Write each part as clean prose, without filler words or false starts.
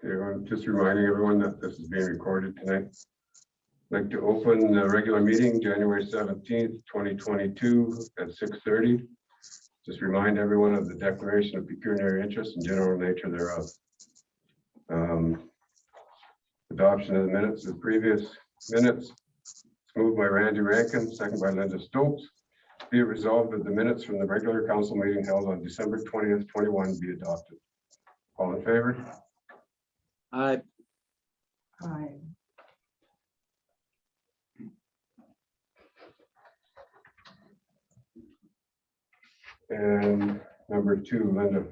I'm just reminding everyone that this is being recorded tonight. I'd like to open the regular meeting January 17th, 2022 at 6:30. Just remind everyone of the declaration of pecuniary interest and general nature thereof. Adoption of the minutes of the previous minutes. It's moved by Randy Rankin, second by Linda Stokes. Be it resolved that the minutes from the regular council meeting held on December 20th, 21 be adopted. All in favor? Aye. Aye. And number 2, Linda.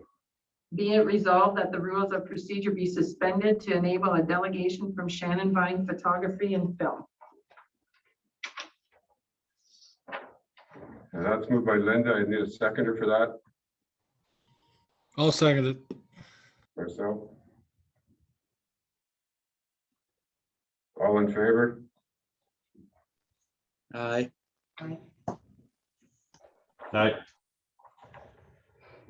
Be it resolved that the rules of procedure be suspended to enable a delegation from Shannon Vine Photography and Film. And that's moved by Linda. I need a seconder for that. I'll second it. Myself. All in favor? Aye. Aye.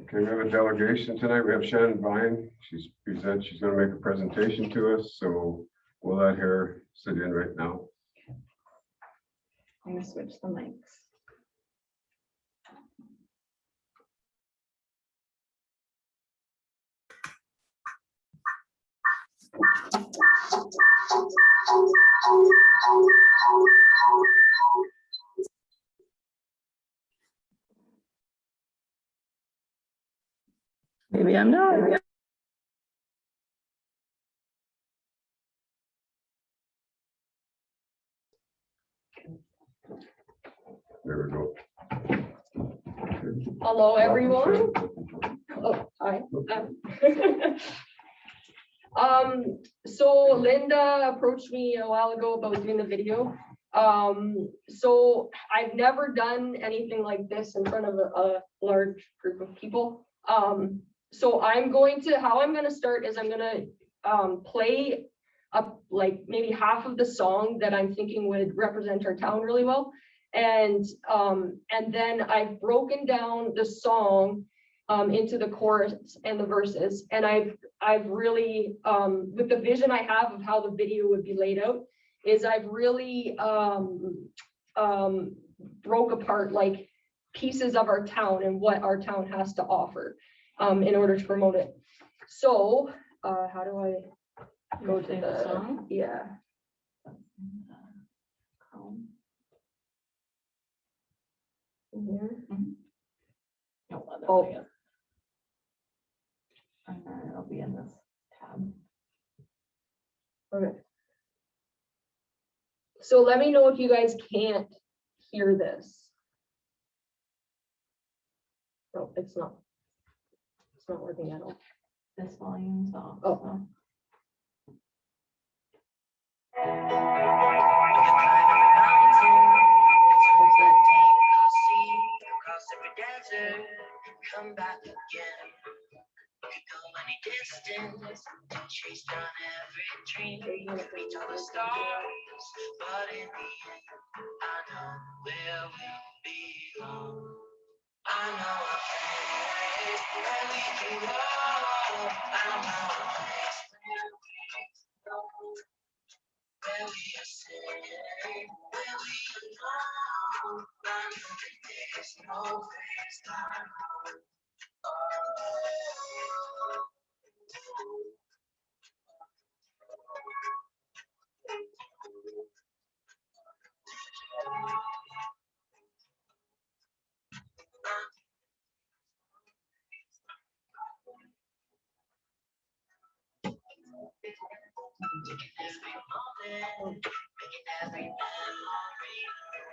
Okay, we have a delegation tonight. We have Shannon Vine. She's going to make a presentation to us, so we'll let her sit in right now. I'm gonna switch the mics. Maybe I'm not. There we go. Hello, everyone. Oh, hi. So Linda approached me a while ago about doing the video. So I've never done anything like this in front of a large group of people. So how I'm gonna start is I'm gonna play up like maybe half of the song that I'm thinking would represent our town really well. And then I've broken down the song into the chorus and the verses. And I've really, with the vision I have of how the video would be laid out, is I've really broke apart like pieces of our town and what our town has to offer in order to promote it. So how do I go to the song? Yeah. Here. Oh. And then it'll be in this tab. Okay. So let me know if you guys can't hear this. No, it's not. It's not working at all. This volume's off. Oh. So. Come back again. Could go any distance, chase down every dream, reach all the stars, but in the end, I know where we belong. I know a place where we can go. I know a place where we are safe, where we belong. I know that there's no place like home. Making every memory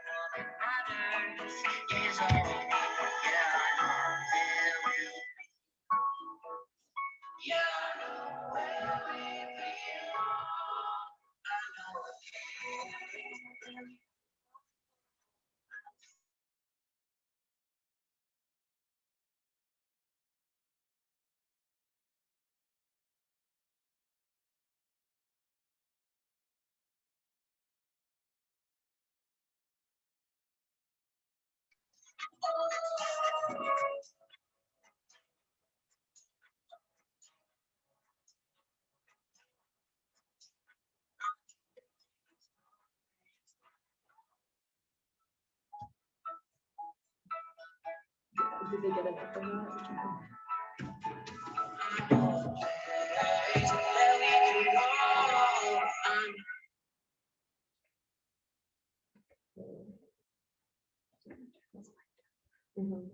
all that matters is all we need. Yeah, I know where we'll be. Yeah, I know where we belong. I know a place. Did they get enough of that? Mhm.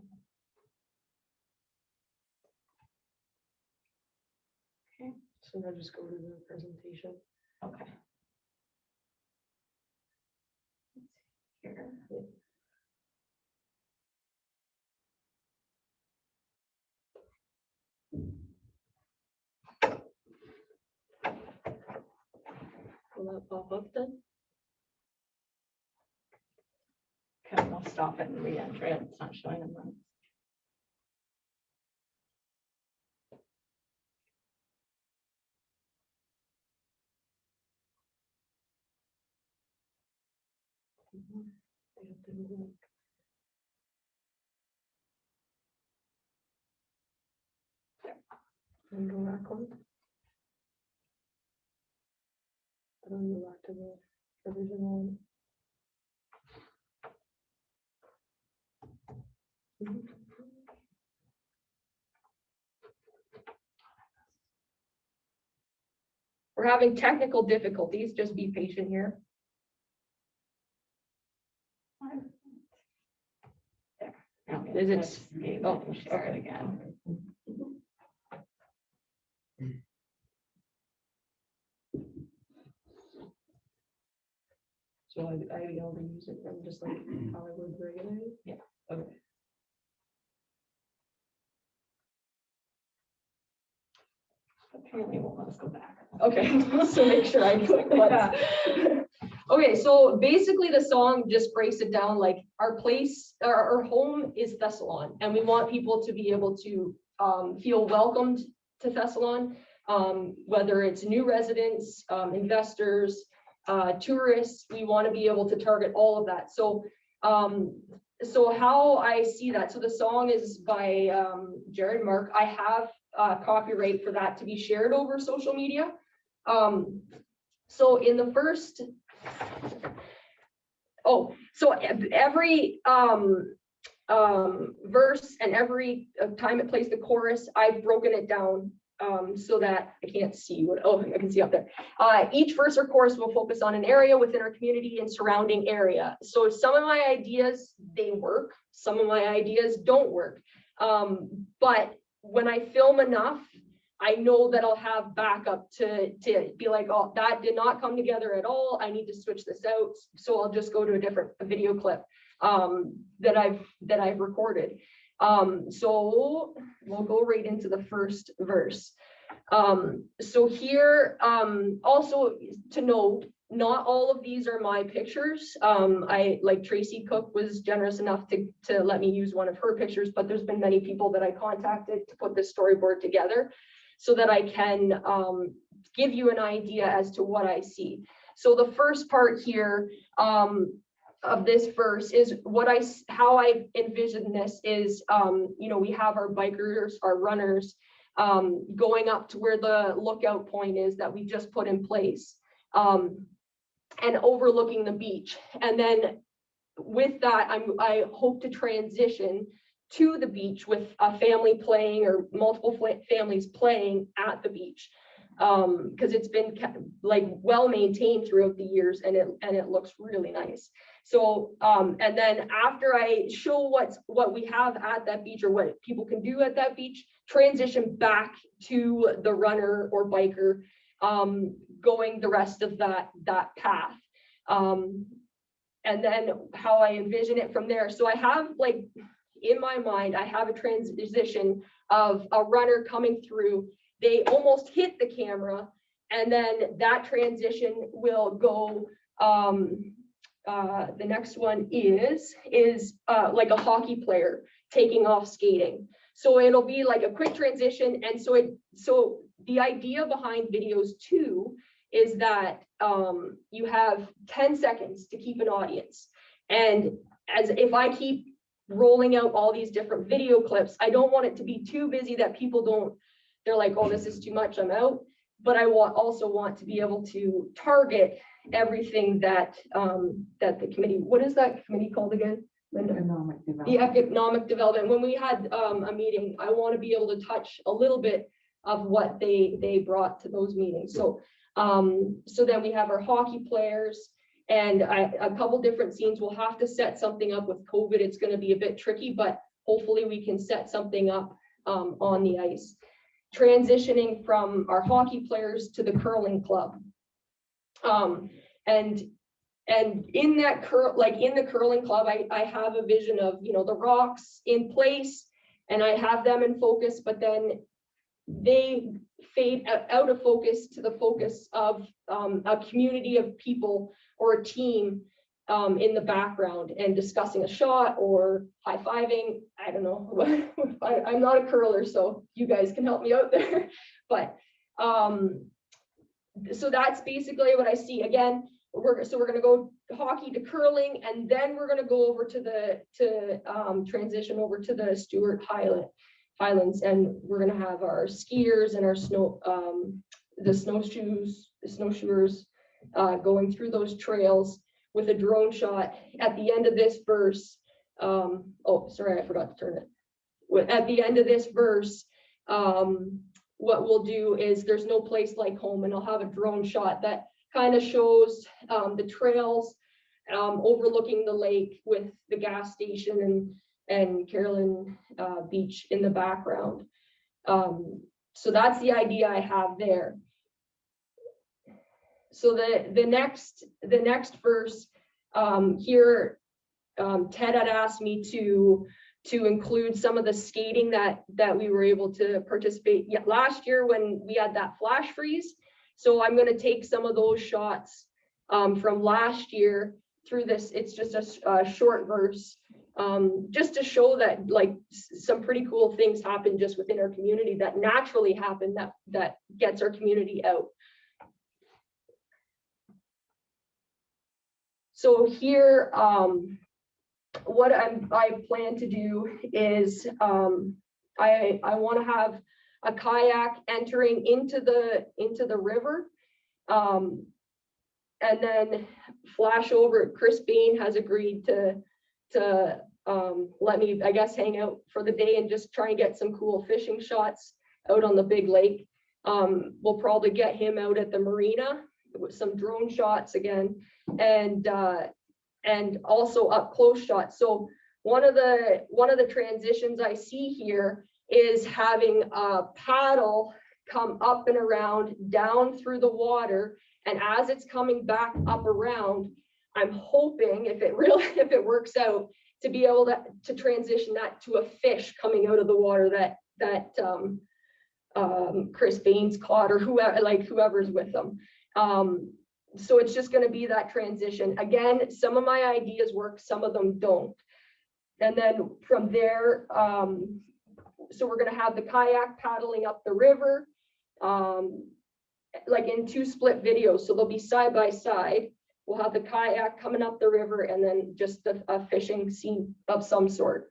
So now just go to the presentation. Okay. Here. Will that pop up then? Okay, I'll stop it and re-enter it. It's not showing them. Then. And go back one. And then go back to the original one. We're having technical difficulties, just be patient here. Okay, Is it- let's see, oh, let me share it again. So I only use it from just like how I would regularly? Yeah. Okay. Apparently, it won't let us go back. Okay, so make sure I do it once. Okay, so basically the song just breaks it down like our place, our home is Thessalon, and we want people to be able to feel welcomed to Thessalon, whether it's new residents, investors, tourists, we want to be able to target all of that. So so how I see that, so the song is by Jared Mark. I have copyright for that to be shared over social media. So in the first, so every verse and every time it plays the chorus, I've broken it down so that I can't see what, oh, I can see up there. Each verse or chorus will focus on an area within our community and surrounding area. So some of my ideas, they work. Some of my ideas don't work. But when I film enough, I know that I'll have backup to be like, oh, that did not come together at all. I need to switch this out. So I'll just go to a different video clip that I've recorded. So we'll go right into the first verse. So here, also to note, not all of these are my pictures. I like Tracy Cook was generous enough to let me use one of her pictures, but there's been many people that I contacted to put this storyboard together so that I can give you an idea as to what I see. So the first part here of this verse is how I envision this is, you know, we have our bikers, our runners, going up to where the lookout point is that we just put in place, and overlooking the beach. And then with that, I hope to transition to the beach with a family playing or multiple families playing at the beach, because it's been like well maintained throughout the years, and it looks really nice. So and then after I show what we have at that beach or what people can do at that beach, transition back to the runner or biker going the rest of that path, and then how I envision it from there. So I have, like, in my mind, I have a transition of a runner coming through. They almost hit the camera, and then that transition will go. The next one is like a hockey player taking off skating. So it'll be like a quick transition. And so the idea behind videos too is that you have 10 seconds to keep an audience. And as if I keep rolling out all these different video clips, I don't want it to be too busy that people they're like, oh, this is too much, I'm out. But I also want to be able to target everything that that the committee, what is that committee called again? Linda. Economic The development. economic development, when we had a meeting, I want to be able to touch a little bit of what they brought to those meetings. So so then we have our hockey players and a couple different scenes. We'll have to set something up with COVID. It's going to be a bit tricky, but hopefully we can set something up on the ice. Transitioning from our hockey players to the curling club. And in that in the curling club, I have a vision of, you know, the rocks in place and I have them in focus, but then they fade out of focus to the focus of a community of people or a team in the background and discussing a shot or high-fiving. I don't know. I'm not a curler, so you guys can help me out there. But so that's basically what I see. Again, we're going to go hockey to curling, and then we're going to go over to transition over to the Stewart Highlands, and we're going to have our skiers and our snowshoers going through those trails with a drone shot. At the end of this verse, oh, sorry, I forgot to turn it. At the end of this verse, what we'll do is there's no place like home, and I'll have a drone shot that kind of shows the trails overlooking the lake with the gas station and Carolyn Beach in the background. So that's the idea I have there. So the next verse here, Ted had asked me to include some of the skating that we were able to participate last year when we had that flash freeze. So I'm going to take some of those shots from last year through this. It's just a short verse, just to show that like some pretty cool things happen just within our community that naturally happen that gets our community out. So here, what I plan to do is I want to have a kayak entering into the river, and then flash over. Chris Bain has agreed to let me, I guess, hang out for the day and just try and get some cool fishing shots out on the big lake. We'll probably get him out at the marina with some drone shots again, and also up close shots. So one of the transitions I see here is having a paddle come up and around down through the water, and as it's coming back up around, I'm hoping if it works out to be able to transition that to a fish coming out of the water that Chris Bain's caught, or whoever's with them. So it's just going to be that transition. Again, some of my ideas work, some of them don't. And then from there, so we're going to have the kayak paddling up the river, like in 2 split videos. So they'll be side by side. We'll have the kayak coming up the river and then just a fishing scene of some sort.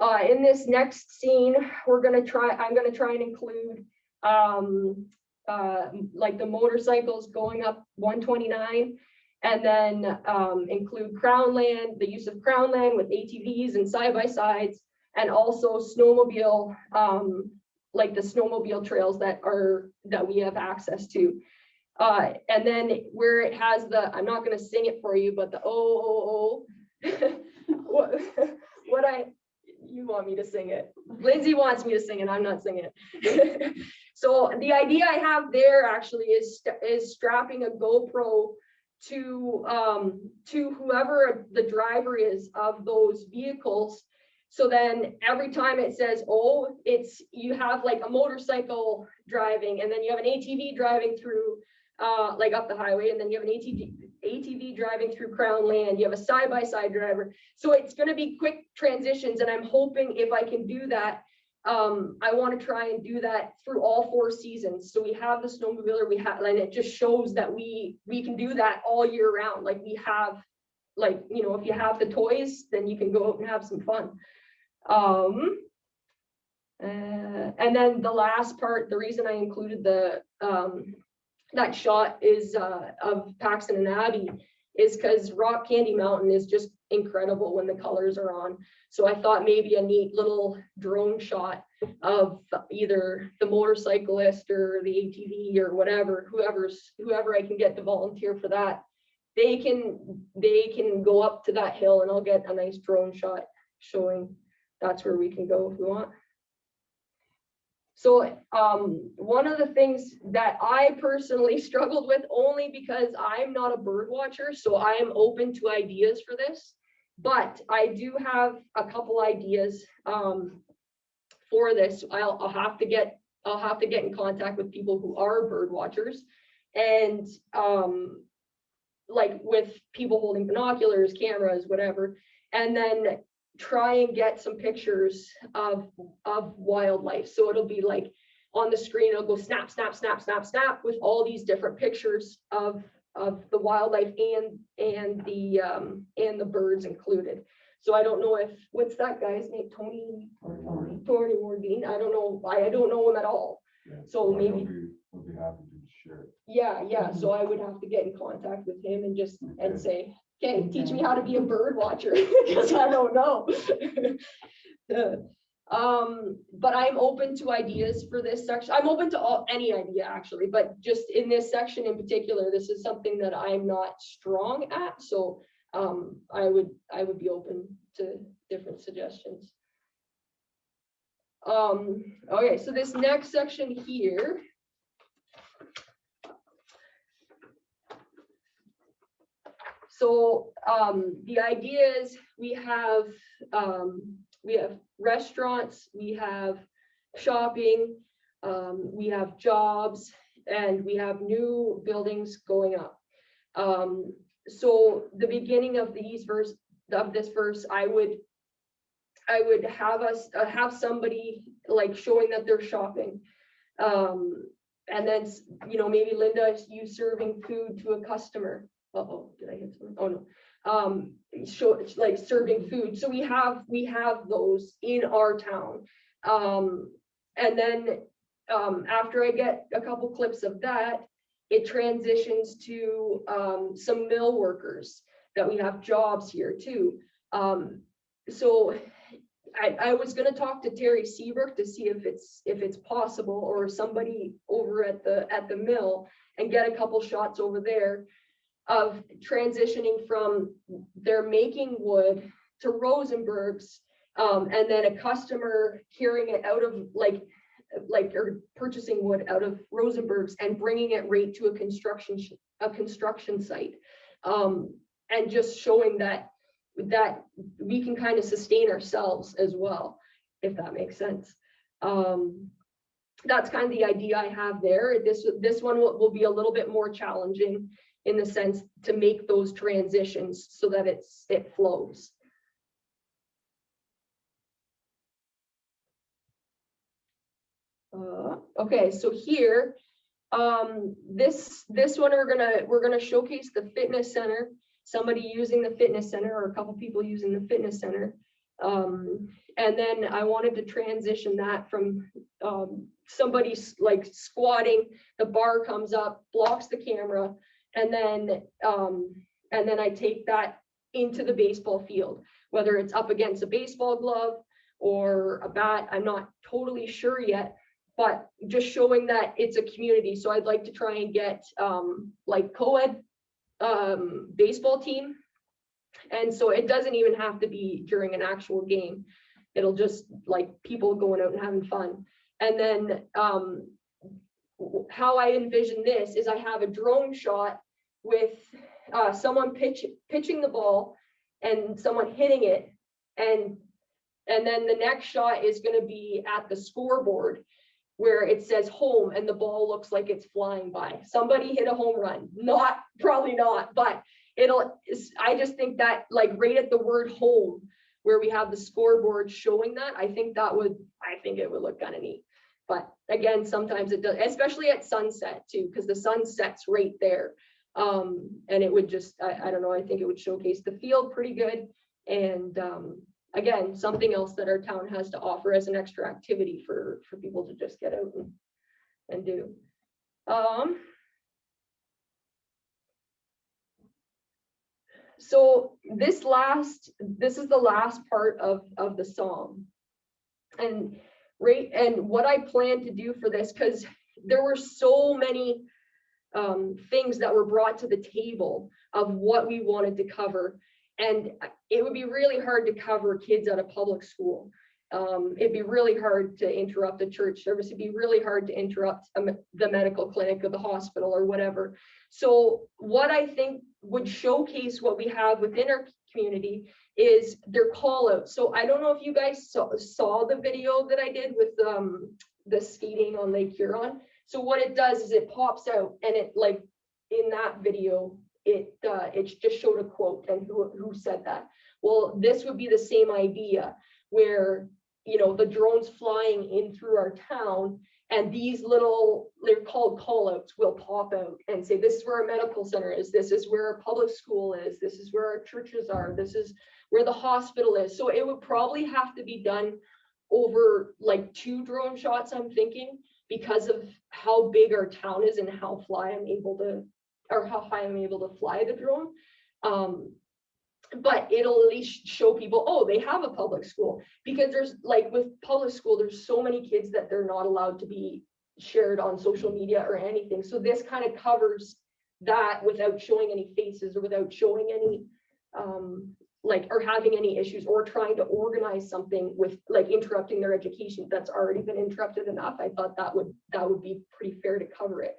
In this next scene, I'm going to try and include like the motorcycles going up 129, and then include Crownland, the use of Crownland with ATVs and side-by-sides, and also snowmobile, like the snowmobile trails that we have access to. And then where it has I'm not going to sing it for you, but the you want me to sing it. Lindsay wants me to sing it. I'm not singing it. So the idea I have there actually is strapping a GoPro to whoever the driver is of those vehicles. So then every time it says, oh, you have like a motorcycle driving, and then you have an ATV driving through like up the highway, and then you have an ATV driving through Crownland, you have a side-by-side driver. So it's going to be quick transitions, and I'm hoping if I can do that, I want to try and do that through all 4 seasons. So we have the snowmobiler, and it just shows that we can do that all year round. Like we have, like, you know, if you have the toys, then you can go out and have some fun. And then the last part, the reason I included that shot is of Paxton and Abby is because Rock Candy Mountain is just incredible when the colors are on. So I thought maybe a neat little drone shot of either the motorcyclist or the ATV or whatever, whoever I can get to volunteer for that. They can go up to that hill and I'll get a nice drone shot showing that's where we can go if we want. So one of the things that I personally struggled with, only because I'm not a bird watcher, so I am open to ideas for this, but I do have a couple ideas for this. I'll have to get in contact with people who are bird watchers, and like with people holding binoculars, cameras, whatever, and then try and get some pictures of wildlife. So it'll be like on the screen, it'll go snap, snap, snap, snap, snap with all these different pictures of the wildlife and the birds included. So I don't know what's that guy's name? Tony Wardine. I don't know him at all. Yeah, So maybe we'll be happy to share it. yeah. So I would have to get in contact with him and just say, okay, teach me how to be a bird watcher, because I don't know. But I'm open to ideas for this section. I'm open to any idea actually, but just in this section in particular, this is something that I'm not strong at. So I would be open to different suggestions. Okay, so this next section here. So the idea is we have restaurants, we have shopping, we have jobs, and we have new buildings going up. So the beginning of this verse, I would have somebody like showing that they're shopping. And then, maybe Linda, you serving food to a customer. Uh-oh, did I hit something? Oh no. Show like serving food. So we have those in our town. And then after I get a couple clips of that, it transitions to some mill workers that we have jobs here too. So I was going to talk to Terry Seabrook to see if it's possible, or somebody over at the mill, and get a couple shots over there of transitioning from they're making wood to Rosenberg's, and then a customer carrying it out of like or purchasing wood out of Rosenberg's and bringing it right to a construction site, and just showing that we can kind of sustain ourselves as well, if that makes sense. That's kind of the idea I have there. This one will be a little bit more challenging in the sense to make those transitions so that it flows. Okay, so here, this one we're gonna showcase the fitness center. Somebody using the fitness center, or a couple people using the fitness center. And then I wanted to transition that from somebody like squatting, the bar comes up, blocks the camera, and then I take that into the baseball field, whether it's up against a baseball glove or a bat. I'm not totally sure yet, but just showing that it's a community. So I'd like to try and get like co-ed baseball team. And so it doesn't even have to be during an actual game. It'll just like people going out and having fun. And then how I envision this is I have a drone shot with someone pitching the ball and someone hitting it. And then the next shot is going to be at the scoreboard where it says home and the ball looks like it's flying by. Somebody hit a home run. Probably not, but I just think that like right at the word home, where we have the scoreboard showing that, I think it would look kind of neat. But again, sometimes it does, especially at sunset too, because the sun sets right there. And it would just, I don't know, I think it would showcase the field pretty good. And again, something else that our town has to offer as an extra activity for people to just get out and do. So this is the last part of the song. And what I plan to do for this, because there were so many things that were brought to the table of what we wanted to cover. And it would be really hard to cover kids at a public school. It'd be really hard to interrupt a church service. It'd be really hard to interrupt the medical clinic or the hospital or whatever. So what I think would showcase what we have within our community is their call out. So I don't know if you guys saw the video that I did with the skating on Lake Huron. So what it does is it pops out, and it, like in that video, it just showed a quote and who said that. Well, this would be the same idea where, you know, the drones flying in through our town, and these little, they're called call outs, will pop out and say, this is where our medical center is, this is where our public school is, this is where our churches are, this is where the hospital is. So it would probably have to be done over like 2 drone shots, I'm thinking, because of how big our town is and how high I'm able to fly the drone. But it'll at least show people, oh, they have a public school, because there's, like, with public school, there's so many kids that they're not allowed to be shared on social media or anything. So this kind of covers that without showing any faces or without showing any or having any issues or trying to organize something with, like, interrupting their education that's already been interrupted enough. I thought that would be pretty fair to cover it.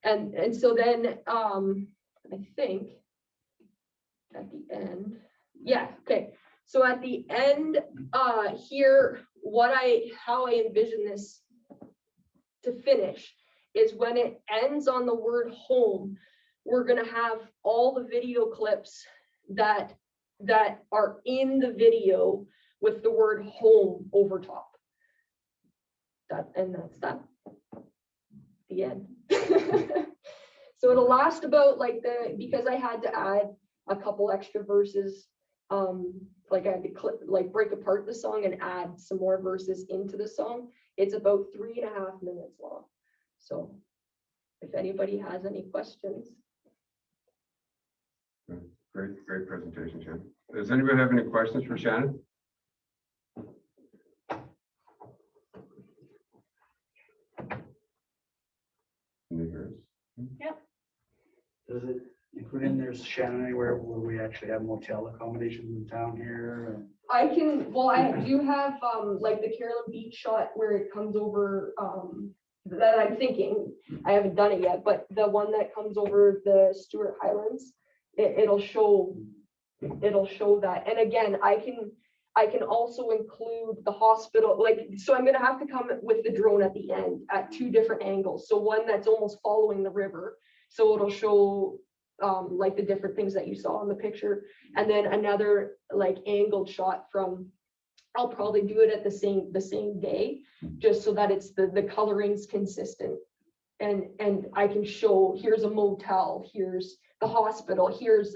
And so then I think at the end, yeah, okay. So at the end here, how I envision this to finish is when it ends on the word home, we're gonna have all the video clips that are in the video with the word home over top. That's the end. So it'll last about because I had to add a couple extra verses, like I had to break apart the song and add some more verses into the song. It's about 3.5 minutes long. So if anybody has any questions. Great presentation, Shannon. Does anybody have any questions for Shannon? Does it include in there's Shannon anywhere where we actually have motel accommodations in town here? I do have like the Carolyn Beach shot where it comes over that I'm thinking, I haven't done it yet, but the one that comes over the Stewart Highlands, it'll show that. And again, I can also include the hospital, so I'm gonna have to come with the drone at the end at 2 different angles. So one that's almost following the river, so it'll show like the different things that you saw in the picture, and then another like angled shot from, I'll probably do it at the same day, just so that it's the coloring's consistent, and I can show, here's a motel, here's the hospital, here's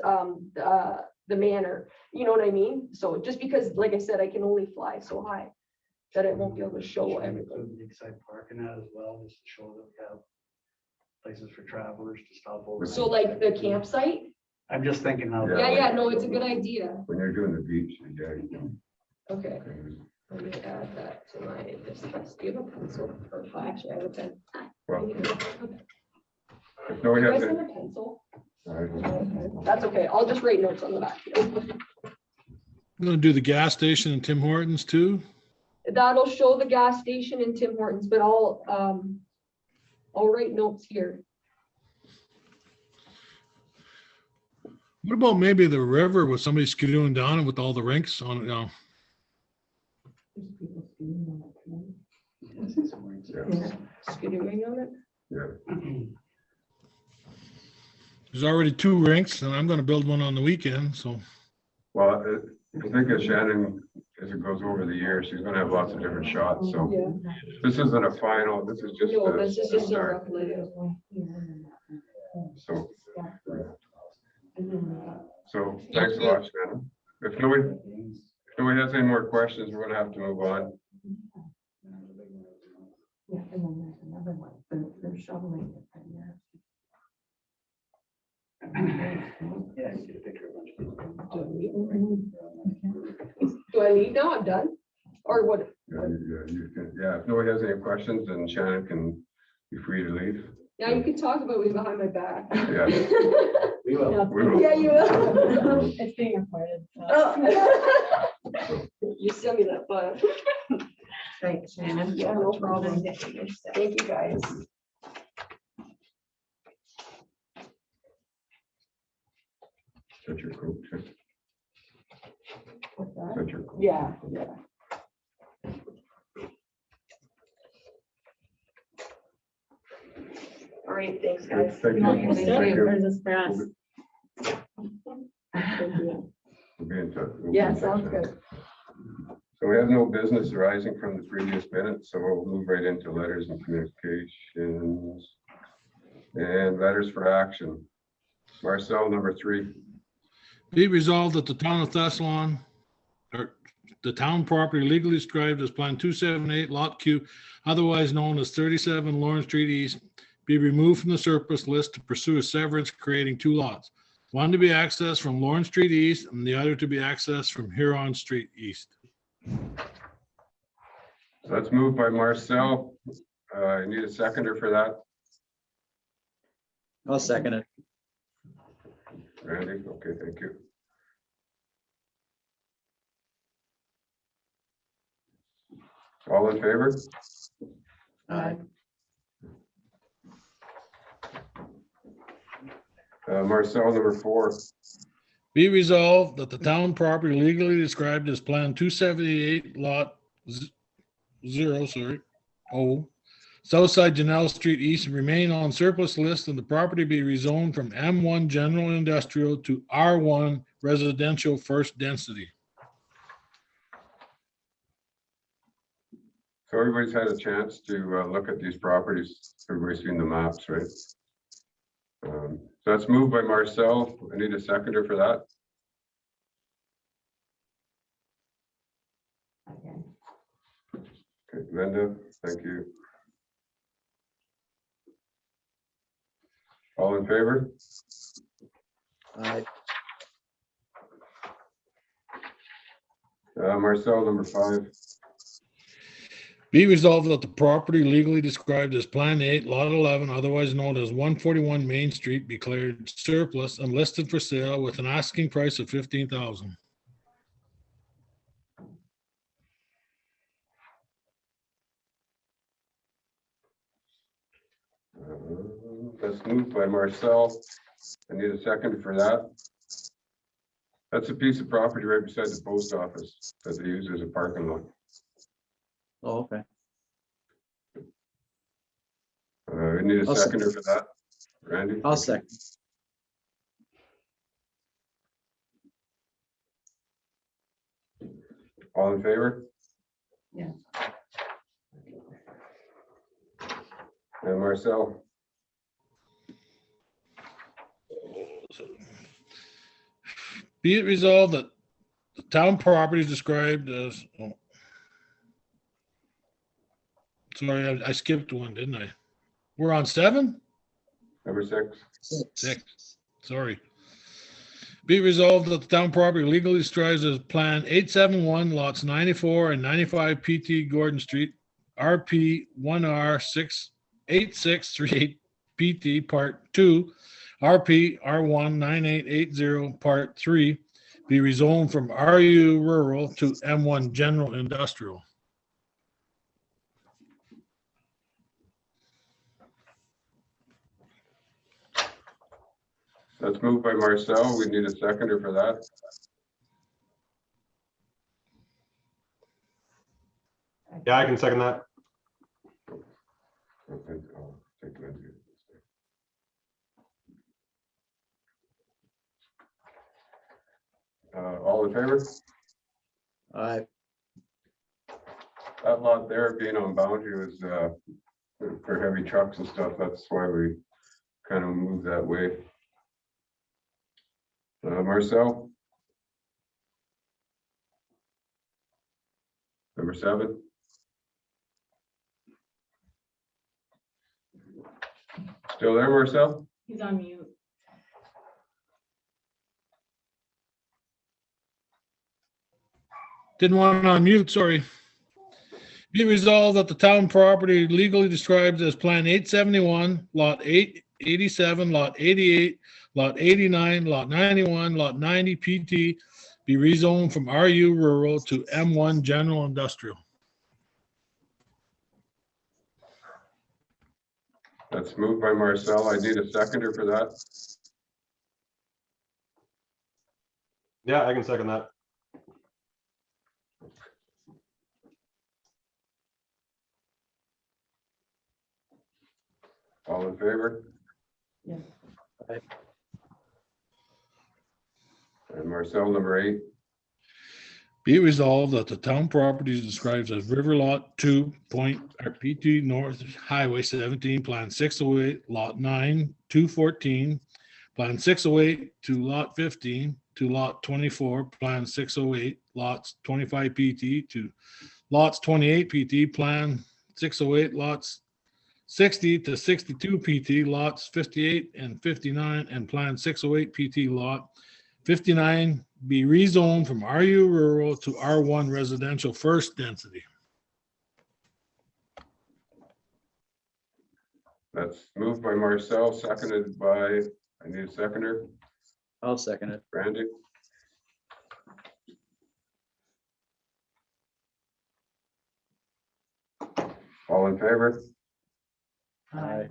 the manor, you know what I mean? So just because, like I said, I can only fly so high that I won't be able to show everything. Lakeside Park and that as well, just to show that we have places for travelers to stop over. So like the campsite? I'm just thinking now. Yeah, no, it's a good idea. When you're doing the beach, yeah. Okay, let me add that to my, do you have a pencil? Or actually, I have a pen. Well, You if nobody guys has have any, a pencil? all That's okay, I'll just write notes on the back. I'm gonna do the gas station and Tim Hortons too. That'll show the gas station in Tim Hortons, but I'll write notes here. What about maybe the river with somebody skidoing down it with all the rinks on it now? Skidooing on it? yeah. There's already 2 rinks and I'm gonna build one on the weekend, so. Well, I think as Shannon, as it goes over the years, she's gonna have lots of different shots, so Yeah. this isn't a final, this is just. No, a this is just a start. rough layout. So thanks a lot, Shannon. If nobody has any more questions, we're gonna have to move on. Yeah, and then there's another one, they're shoveling it right now. Yeah, you get a picture of a bunch of people. Do I leave now? I'm done? Or what? Yeah, if nobody has any questions, then Shannon can be free to leave. Yeah, you can talk about me behind my back. Yeah. We will. We will. Yeah, you will. It's being recorded. so. Oh. You send me that file. Thanks, Shannon. Yeah, no problem. Thank you, guys. Such your coat, too. Such your coat. Yeah, yeah. All right, thanks, guys. Thank You want you. me to Thank sit you. or is this for us? We'll be in touch. We'll be Yeah, in touch sounds then. good. So we have no business arising from the previous minutes, so we'll move right into letters and communications. And letters for action. Marcel, number 3. Be resolved that the town of Thessalon, or the town property legally described as Plan 278 Lot Q, otherwise known as 37 Lawrence Street East, be removed from the surplus list to pursue a severance, creating 2 lots. One to be accessed from Lawrence Street East and the other to be accessed from Huron Street East. So let's move by Marcel. I need a seconder for that. I'll second it. Randy, okay, thank you. All in favor? Aye. Marcel, number 4. Be resolved that the town property legally described as Plan 278 Lot 0, Southside Janelle Street East remain on surplus list and the property be rezoned from M1 General Industrial to R1 Residential First Density. So everybody's had a chance to look at these properties. Everybody's seen the maps, right? So let's move by Marcel. I need a seconder for that. Okay, Linda, thank you. All in favor? Aye. Marcel, number 5. Be resolved that the property legally described as Plan 8, Lot 11, otherwise known as 141 Main Street, be declared surplus and listed for sale with an asking price of $15,000. Let's move by Marcel. I need a second for that. That's a piece of property right beside the post office that they use as a parking lot. Oh, okay. We need a I'll seconder for that. Randy? I'll second. All in favor? Yeah. And Marcel, Be it resolved that the town property is described as, oh. Sorry, I skipped one, didn't I? We're on 7? number 6. 6, sorry. Be it resolved that the town property legally describes as Plan 871 lots 94 and 95 PT Gordon Street, RP 1R 68638 PT Part 2, RP R1 9880 Part 3, be rezoned from RU Rural to M1 General Industrial. Let's move by Marcel. We need a seconder for that. Yeah, I can second that. I'll take Lindsay. All in favor? Aye. That lot there being on boundary was for heavy trucks and stuff. That's why we kind of moved that way. Marcel? Number 7. Still there, Marcel? He's on mute. Didn't want to unmute, sorry. Be resolved that the town property legally described as Plan 871, Lot 887, Lot 88, Lot 89, Lot 91, Lot 90 PT be rezoned from RU Rural to M1 General Industrial. That's moved by Marcel. I need a seconder for that. Yeah, I can second that. All in favor? Yes. Aye. And Marcel, number 8. Be it resolved that the town property is described as River Lot 2, PT North Highway 17, Plan 608, Lot 9, 214, Plan 608 to Lot 15 to Lot 24, Plan 608, Lots 25 PT to Lots 28 PT, Plan 608, Lots 60 to 62 PT, Lots 58 and 59, and Plan 608 PT Lot 59 be rezoned from RU Rural to R1 Residential First Density. That's moved by Marcel, seconded by, I need a seconder, I'll second it. Randy. All in favor? Aye.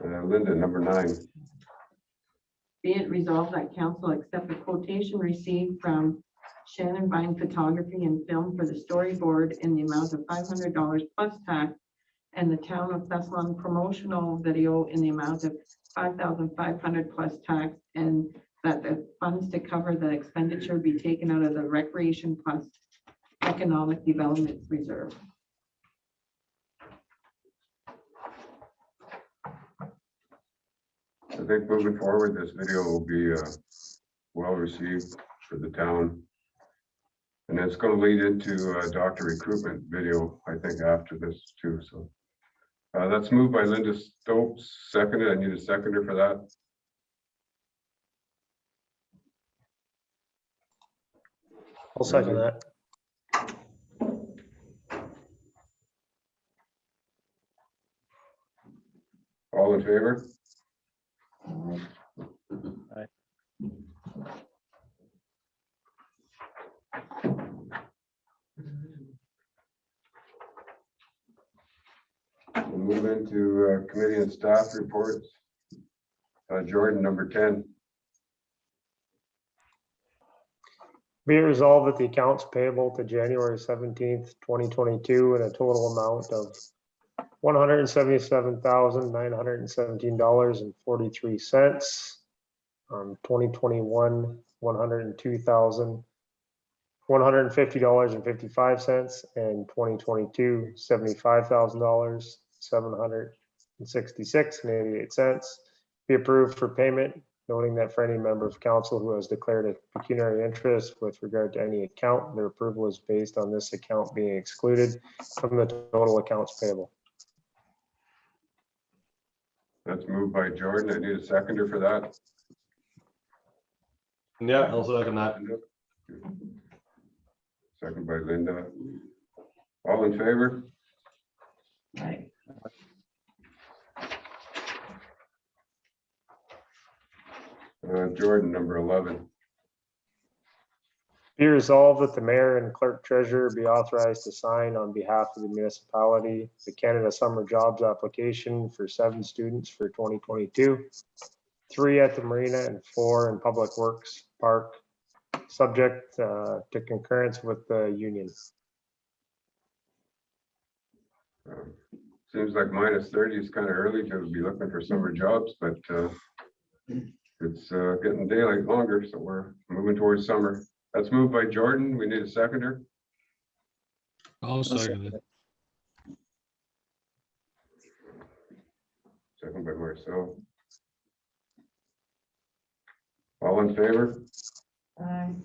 Linda, number 9. Be it resolved that council accept the quotation received from Shannon Vine Photography and Film for the storyboard in the amount of $500 plus tax, and the town of Thessalon promotional video in the amount of $5,500 plus tax, and that the funds to cover the expenditure be taken out of the Recreation Plus Economic Development Reserve. I think moving forward, this video will be well received for the town. And it's going to lead into a doctor recruitment video, I think, after this too. So that's moved by Linda Stokes, seconded. I need a seconder for that. I'll second that. All in favor? Aye. We'll move into committee and staff reports. Jordan, number 10. Be it resolved that the accounts payable to January 17th, 2022 in a total amount of $177,917.43. 2021, $102,150.55, and 2022, $75,766.88 be approved for payment, noting that for any member of council who has declared a pecuniary interest with regard to any account, their approval is based on this account being excluded from the total accounts payable. That's moved by Jordan. I need a seconder for that. Yeah, I'll second that. Second by Linda. All in favor? Aye. Jordan, number 11. Be resolved that the mayor and clerk treasurer be authorized to sign on behalf of the municipality the Canada Summer Jobs application for 7 students for 2022, 3 at the marina and 4 in Public Works Park, subject to concurrence with the union. Seems like -30 is kind of early to be looking for summer jobs, but it's getting daylight longer, so we're moving towards summer. That's moved by Jordan. We need a seconder. I'll second it. Second by Marcel. All in favor? Aye.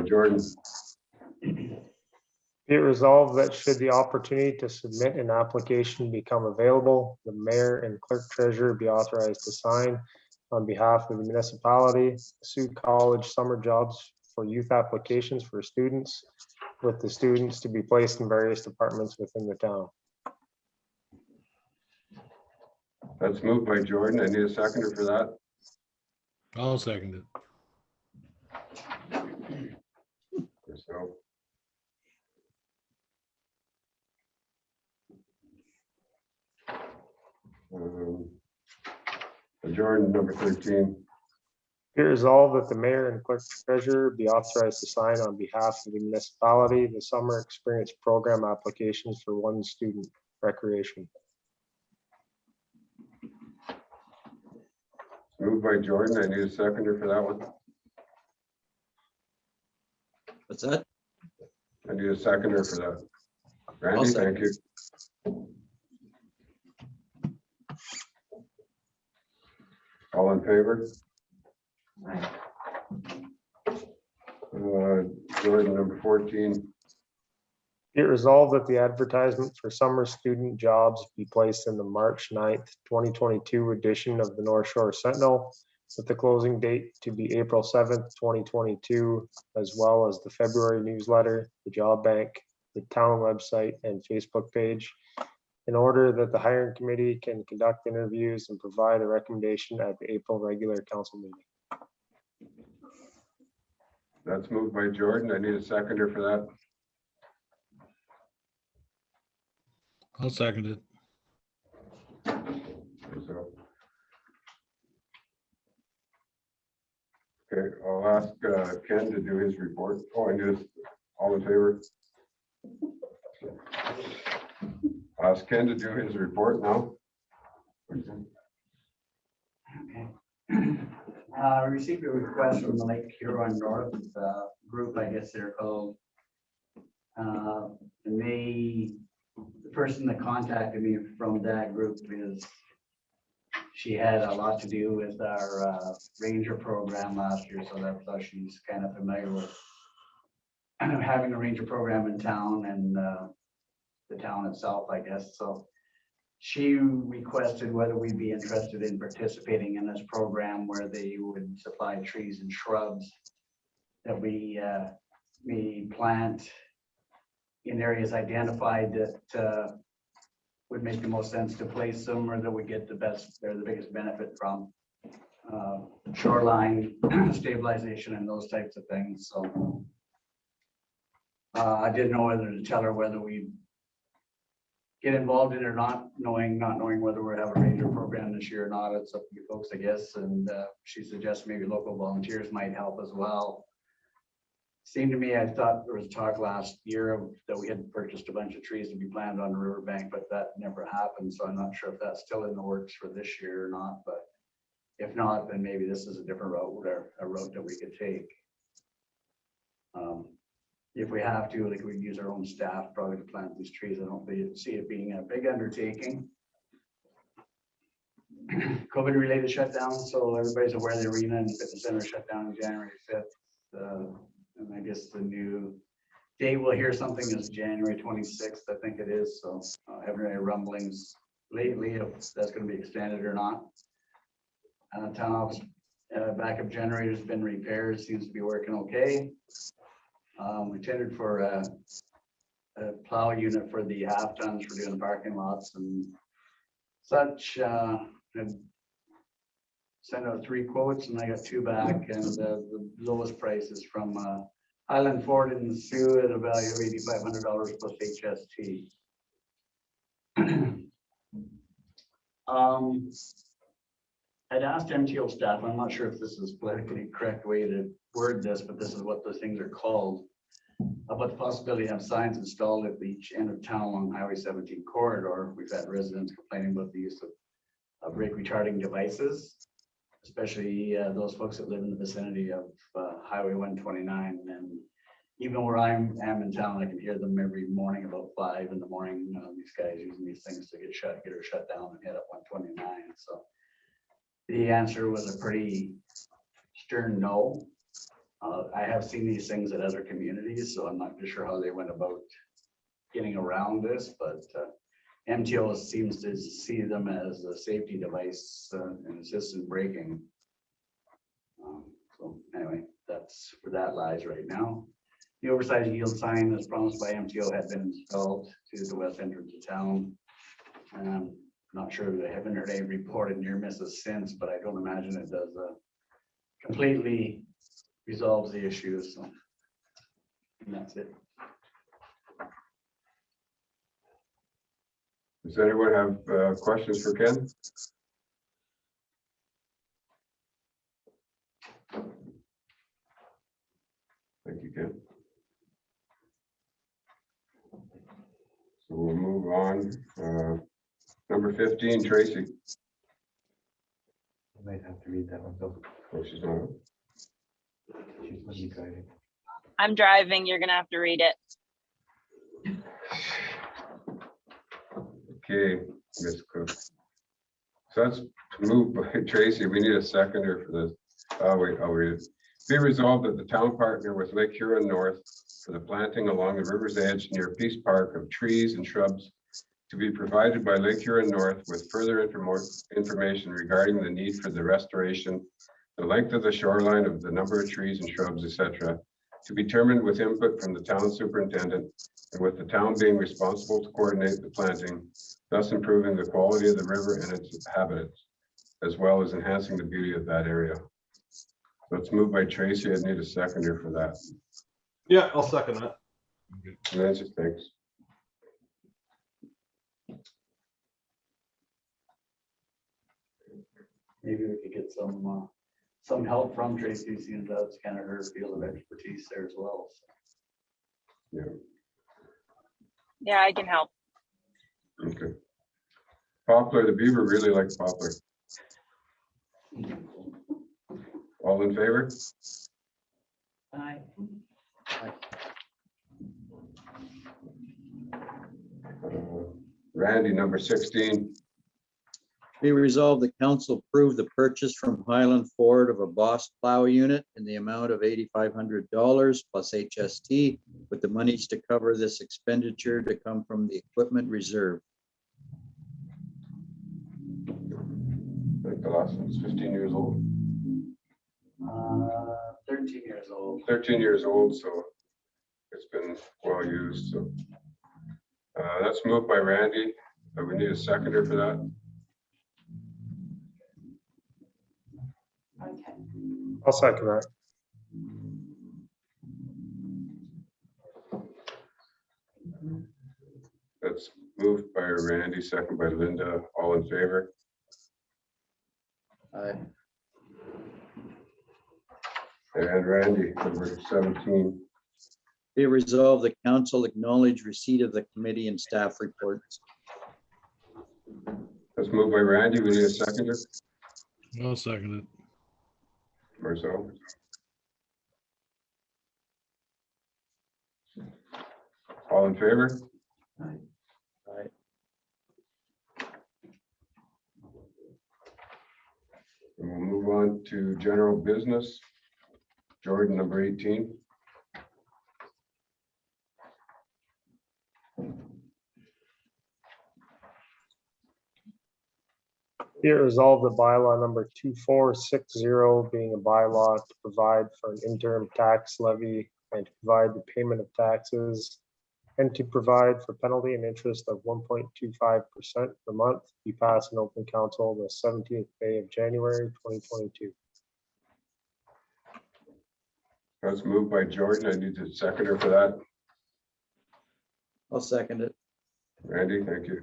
Jordan, Be it resolved that should the opportunity to submit an application become available, the mayor and clerk treasurer be authorized to sign on behalf of the municipality, Sioux College summer jobs for youth applications for students, with the students to be placed in various departments within the town. That's moved by Jordan. I need a seconder for that. I'll second it. So. Jordan, number 13. Be it resolved that the mayor and clerk treasurer be authorized to sign on behalf of the municipality the summer experience program applications for one student recreation. Moved by Jordan. I need a seconder for that one. What's that? I need a seconder for that. Randy, I'll thank second. you. All in favor? Jordan, number 14. Be it resolved that the advertisement for summer student jobs be placed in the March 9th, 2022 edition of the North Shore Sentinel, with the closing date to be April 7th, 2022, as well as the February newsletter, the job bank, the town website and Facebook page, in order that the hiring committee can conduct interviews and provide a recommendation at the April regular council meeting. That's moved by Jordan. I need a seconder for that. I'll second it. So. Okay, I'll ask Ken to do his report. Oh, I knew this. All in favor? Ask Ken to do his report now. Okay. I received a request from the Lake Huron North group, I guess they're called. And the person that contacted me from that group is, she had a lot to do with our ranger program last year, so that's why she's kind of familiar with having a ranger program in town and the town itself, I guess. So she requested whether we'd be interested in participating in this program where they would supply trees and shrubs that we plant in areas identified that would make the most sense to place them, or that would get the best, or the biggest benefit from shoreline stabilization and those types of things. So I didn't know whether to tell her whether we get involved in it or not knowing whether we're having a ranger program this year or not. It's up to you folks, I guess. And she suggests maybe local volunteers might help as well. Seemed to me, I thought there was talk last year that we had purchased a bunch of trees to be planted on the riverbank, but that never happened. So I'm not sure if that's still in the works for this year or not. But if not, then maybe this is a different route, or a route that we could take. If we have to, like, we use our own staff probably to plant these trees. I don't see it being a big undertaking. COVID related shutdown, so everybody's aware the arena and fitness center shut down on January 5th. And I guess the new date we'll hear something is January 26th, I think it is. So I haven't heard any rumblings lately if that's going to be extended or not. Town office backup generator's been repaired, seems to be working okay. We tendered for a plow unit for the half tons for doing the parking lots and such. And sent out 3 quotes and I got 2 back, and the lowest price is from Highland Ford in Sioux at a value of $8,500 plus HST. I'd asked MTO staff, I'm not sure if this is politically correct way to word this, but this is what those things are called, about the possibility of signs installed at each end of town along Highway 17 corridor. We've had residents complaining about the use of brake retarding devices, especially those folks that live in the vicinity of Highway 129. And even where I am in town, I can hear them every morning about 5 in the morning. These guys using these things to get her shut down and head up 129. So the answer was a pretty stern no. I have seen these things at other communities, so I'm not sure how they went about getting around this, but MTO seems to see them as a safety device and assistant braking. So anyway, that's where that lies right now. The oversized yield sign as promised by MTO had been installed to the west entrance of town. Not sure that I haven't heard any reported near misses since, but I don't imagine it does completely resolves the issue, so. And that's it. Does anyone have questions for Ken? Thank you, Ken. So we'll move on. Number 15, Tracy. I might have to read that one, Bill. Oh, she's not. She's gonna be driving. I'm driving. You're gonna have to read it. Okay, Ms. Cook. So that's moved by Tracy. We need a seconder for this. Oh, wait, I'll read it. Be resolved that the town partner with Lake Huron North for the planting along the river's edge near Peace Park of trees and shrubs to be provided by Lake Huron North with further information regarding the need for the restoration, the length of the shoreline of the number of trees and shrubs, etc., to be determined with input from the town superintendent and with the town being responsible to coordinate the planting, thus improving the quality of the river and its inhabitants, as well as enhancing the beauty of that area. So it's moved by Tracy. I need a seconder for that. Yeah, I'll second that. Nancy, thanks. Maybe we could get some help from Tracy, seeing that's kind of her field of expertise there as well. So. Yeah, Yeah, I can help. okay. Poplar, the beaver really likes poplar. All in favor? Aye. Randy, number 16. Be resolved, the council approve the purchase from Highland Ford of a Boss plow unit in the amount of $8,500 plus HST, with the monies to cover this expenditure to come from the equipment reserve. I think the last one's 15 years old. 13 years old. 13 years old, so it's been well used. So that's moved by Randy. We need a seconder for that. Okay. I'll second that. That's moved by Randy, second by Linda. All in favor? Aye. And Randy, number 17. Be resolved, the council acknowledge receipt of the committee and staff reports. That's moved by Randy. We need a seconder. I'll second it. Marcel. All in favor? Aye. And we'll move on to general business. Jordan, number 18. Be it resolved that bylaw number 2460 being a bylaw to provide for an interim tax levy and to provide the payment of taxes and to provide for penalty and interest of 1.25% per month be passed in open council the 17th day of January 2022. That's moved by Jordan. I need a seconder for that. I'll second it. Randy, thank you.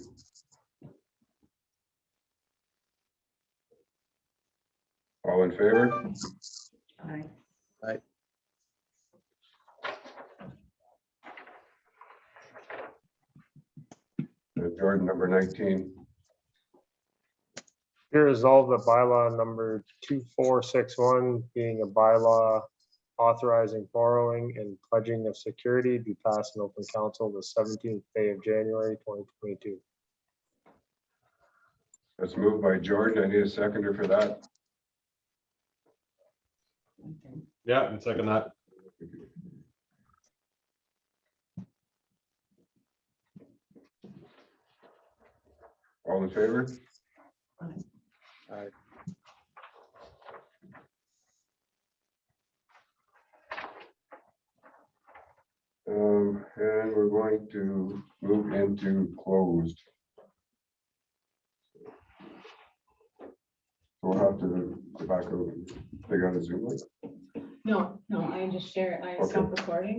All in favor? Aye. Aye. Jordan, number 19. Be resolved that bylaw number 2461 being a bylaw authorizing borrowing and pledging of security be passed in open council the 17th day of January 2022. That's moved by Jordan. I need a seconder for that. Okay. Yeah, I can second that. All in favor? Aye. And we're going to move into closed. We'll have to go back over, figure out a Zoom link. No, I just share, I Okay. stop recording.